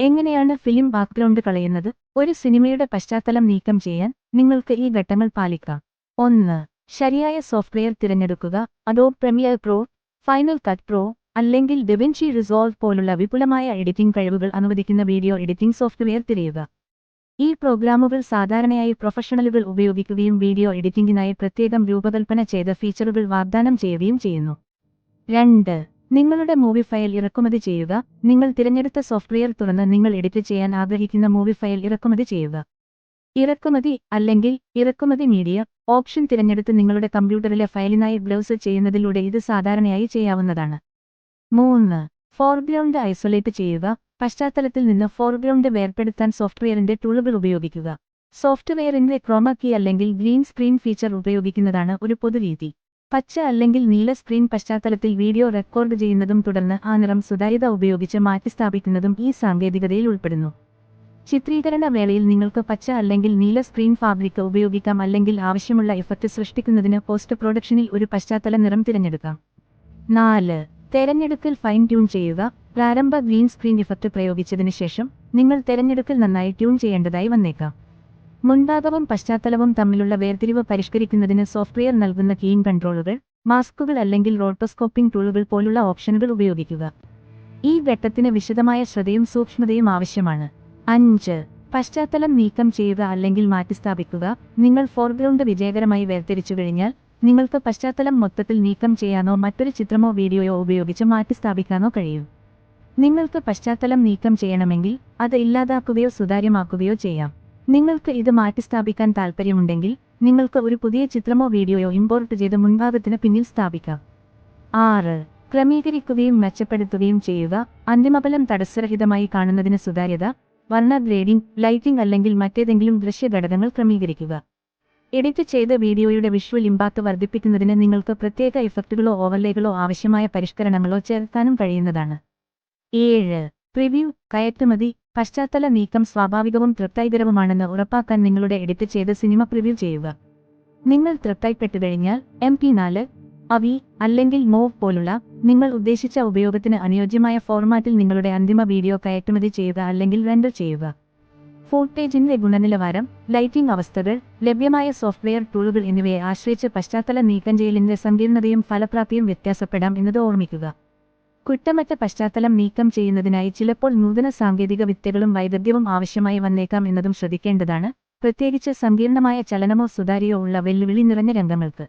എങ്ങനെയാണ് film background കളയുന്നത്? ഒരു സിനിമയുടെ പശ്ചാത്തലം നീക്കം ചെയ്യാൻ നിങ്ങൾക്ക് ഈ ഘട്ടങ്ങൾ പാലിക്കാം. 1. ശരിയായ സോഫ്റ്റ്വെയർ തിരഞ്ഞെടുക്കുക. Adobe premier pro, final cut pro, അല്ലെങ്കിൽ ഡെവിൻചി റിസോൾവ് പോലുള്ള വിപുലമായ എഡിറ്റിംഗ് കഴിവുകൾ അനുവദിക്കുന്ന വീഡിയോ എഡിറ്റിംഗ് സോഫ്റ്റ്വെയർ തിരയുക. ഈ പ്രോഗ്രാമുകൾ സാധാരണയായി പ്രൊഫഷണലുകൾ ഉപയോഗിക്കുകയും വീഡിയോ എഡിറ്റിംഗിനായി പ്രത്യേകം രൂപകൽപ്പന ചെയ്ത ഫീച്ചറുകൾ വാഗ്ദാനം ചെയ്യുകയും ചെയ്യുന്നു. 2. നിങ്ങളുടെ മൂവി ഫയൽ ഇറക്കുമതി ചെയ്യുക. നിങ്ങൾ തിരഞ്ഞെടുത്ത സോഫ്റ്റ്വെയർ തുറന്ന് നിങ്ങൾ എഡിറ്റ് ചെയ്യാൻ ആഗ്രഹിക്കുന്ന മൂവി ഫയൽ ഇറക്കുമതി ചെയ്യുക. ഇറക്കുമതി അല്ലെങ്കിൽ ഇറക്കുമതി മീഡിയ ഓപ്ഷൻ തിരഞ്ഞെടുത്ത് നിങ്ങളുടെ കമ്പ്യൂട്ടറിലെ ഫയലിനായി ബ്രൗസ് ചെയ്യുന്നതിലൂടെ ഇത് സാധാരണയായി ചെയ്യാവുന്നതാണ്. 3. ഫോർഗ്രൗണ്ട് ഐസൊലേറ്റ് ചെയ്യുക. പശ്ചാത്തലത്തിൽ നിന്ന് ഫോർഗ്രൗണ്ട് വേർപെടുത്താൻ സോഫ്റ്റ്വെയറിന്റെ ടൂളുകൾ ഉപയോഗിക്കുക. സോഫ്റ്റ്വെയറിന്റെ ക്രോമ കീ അല്ലെങ്കിൽ ഗ്രീൻ സ്ക്രീൻ ഫീച്ചർ ഉപയോഗിക്കുന്നതാണ് ഒരു പൊതുരീതി. പച്ച അല്ലെങ്കിൽ നീല സ്ക്രീൻ പശ്ചാത്തലത്തിൽ വീഡിയോ റെക്കോർഡ് ചെയ്യുന്നതും തുടർന്ന് ആ നിറം സുതാര്യത ഉപയോഗിച്ച് മാറ്റിസ്ഥാപിക്കുന്നതും ഈ സാങ്കേതികതയിൽ ഉൾപ്പെടുന്നു. ചിത്രീകരണ വേളയിൽ നിങ്ങൾക്ക് പച്ച അല്ലെങ്കിൽ നീല സ്ക്രീൻ ഫാബ്രിക് ഉപയോഗിക്കാം, അല്ലെങ്കിൽ ആവശ്യമുള്ള ഇഫക്റ്റ് സൃഷ്ടിക്കുന്നതിന് പോസ്റ്റ് പ്രൊഡക്ഷനിൽ ഒരു പശ്ചാത്തല നിറം തിരഞ്ഞെടുക്കാം. 4. തെരഞ്ഞെടുക്കൽ ഫൈൻ ട്യൂൺ ചെയ്യുക. പ്രാരംഭ ഗ്രീൻ സ്ക്രീൻ ഇഫക്റ്റ് പ്രയോഗിച്ചതിന് ശേഷം നിങ്ങൾ തെരഞ്ഞെടുക്കൽ നന്നായി ട്യൂൺ ചെയ്യേണ്ടതായി വന്നേക്കാം. മുൻഭാഗവും പശ്ചാത്തലവും തമ്മിലുള്ള വേർതിരിവ് പരിഷ്കരിക്കുന്നതിന് സോഫ്റ്റ്വെയർ നൽകുന്ന കീയിൻ കൺട്രോളുകൾ, മാസ്കുകൾ അല്ലെങ്കിൽ റോട്ടോസ്കോപ്പിംഗ് ടൂളുകൾ പോലുള്ള ഓപ്ഷനുകൾ ഉപയോഗിക്കുക. ഈ ഘട്ടത്തിന് വിശദമായ ശ്രദ്ധയും സൂക്ഷ്മതയും ആവശ്യമാണ്. 5. പശ്ചാത്തലം നീക്കം ചെയ്യുക അല്ലെങ്കിൽ മാറ്റിസ്ഥാപിക്കുക. നിങ്ങൾ ഫോർഗ്രൗണ്ട് വിജയകരമായി വേർതിരിച്ചു കഴിഞ്ഞാൽ നിങ്ങൾക്ക് പശ്ചാത്തലം മൊത്തത്തിൽ നീക്കം ചെയ്യാനോ മറ്റൊരു ചിത്രമോ വീഡിയോയോ ഉപയോഗിച്ച് മാറ്റിസ്ഥാപിക്കാനോ കഴിയും. നിങ്ങൾക്ക് പശ്ചാത്തലം നീക്കം ചെയ്യണമെങ്കിൽ അത് ഇല്ലാതാക്കുകയോ സുതാര്യമാക്കുകയോ ചെയ്യാം. നിങ്ങൾക്ക് ഇത് മാറ്റിസ്ഥാപിക്കാൻ താൽപ്പര്യമുണ്ടെങ്കിൽ നിങ്ങൾക്ക് ഒരു പുതിയ ചിത്രമോ വീഡിയോയോ ഇമ്പോർട്ട് ചെയ്ത് മുൻഭാഗത്തിന് പിന്നിൽ സ്ഥാപിക്കാം. 6. ക്രമീകരിക്കുകയും മെച്ചപ്പെടുത്തുകയും ചെയ്യുക. അന്തിമഫലം തടസ്സരഹിതമായി കാണുന്നതിന് സുതാര്യത, വർണ്ണ ഗ്രേഡിംഗ്, ലൈറ്റിംഗ് അല്ലെങ്കിൽ മറ്റേതെങ്കിലും ദൃശ്യ ഘടകങ്ങൾ ക്രമീകരിക്കുക. എഡിറ്റ് ചെയ്ത വീഡിയോയുടെ വിഷ്വൽ ഇമ്പാക്റ്റ് വർദ്ധിപ്പിക്കുന്നതിന് നിങ്ങൾക്ക് പ്രത്യേക ഇഫക്റ്റുകളോ ഓവർലേകളോ ആവശ്യമായ പരിഷ്കരണങ്ങളോ ചേർക്കാനും കഴിയുന്നതാണ്. 7. പ്രിവ്യൂ കയറ്റുമതി. പശ്ചാത്തല നീക്കം സ്വാഭാവികവും തൃപ്തികരവുമാണെന്ന് ഉറപ്പാക്കാൻ നിങ്ങളുടെ എഡിറ്റ് ചെയ്ത സിനിമ പ്രിവ്യൂ ചെയ്യുക. നിങ്ങൾ തൃപ്തിപ്പെട്ടുകഴിഞ്ഞാൽ MP4, AVI അല്ലെങ്കിൽ MOV പോലുള്ള നിങ്ങൾ ഉദ്ദേശിച്ച ഉപയോഗത്തിന് അനുയോജ്യമായ ഫോർമാറ്റിൽ നിങ്ങളുടെ അന്തിമ വീഡിയോ കയറ്റുമതി ചെയ്യുക അല്ലെങ്കിൽ റെൻഡർ ചെയ്യുക. ഫൂട്ടേജിന്റെ ഗുണനിലവാരം, ലൈറ്റിംഗ് അവസ്ഥകൾ, ലഭ്യമായ സോഫ്റ്റ്വെയർ ടൂളുകൾ എന്നിവയെ ആശ്രയിച്ച് പശ്ചാത്തല നീക്കം ചെയ്യലിന്റെ സങ്കീർണതയും ഫലപ്രാപ്തിയും വ്യത്യാസപ്പെടാം എന്നത് ഓർമ്മിക്കുക. കുറ്റമറ്റ പശ്ചാത്തലം നീക്കം ചെയ്യുന്നതിനായി ചിലപ്പോൾ നൂതന സാങ്കേതിക വിദ്യകളും വൈദഗ്ധ്യവും ആവശ്യമായി വന്നേക്കാം എന്നതും ശ്രദ്ധിക്കേണ്ടതാണ്, പ്രത്യേകിച്ച് സങ്കീർണമായ ചലനമോ സുതാര്യയോ ഉള്ള വെല്ലുവിളി നിറഞ്ഞ രംഗങ്ങൾക്ക്.